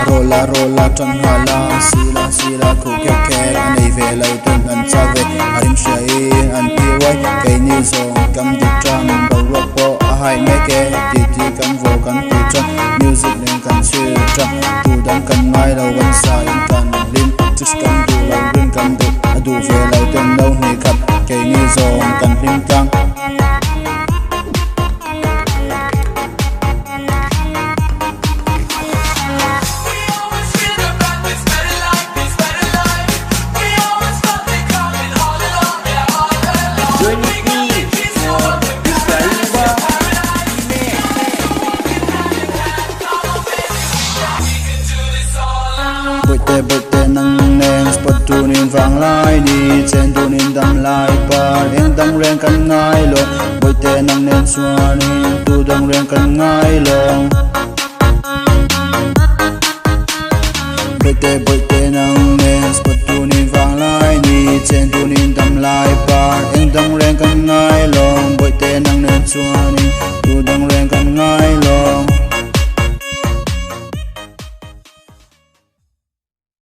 rola trong hala sila khu kẹt kẹt anh ấy về lại tuần anh cha về anh say anh tiêu quay cây ni zong cầm đi trăng đầu rock bo hai mấy cái ti cầm vô cầm tu trăng music lên cầm chơi trăng tu đang cầm ngay đầu vẫn sai cầm lim just cầm du lâu rin cầm du du về lại tuần đâu này khắp cây ni zong cầm lim trăng bơi tê nâng neng spot tu nin vang lai đi chen tu nin đam lai par em đam reng kan ngai lo bơi tê nâng neng xua nin tu đam reng kan ngai lo bơi tê nâng neng spot tu nin vang lai đi chen tu nin đam lai par em đam reng kan ngai lo bơi tê nâng neng xua nin tu đam reng kan ngai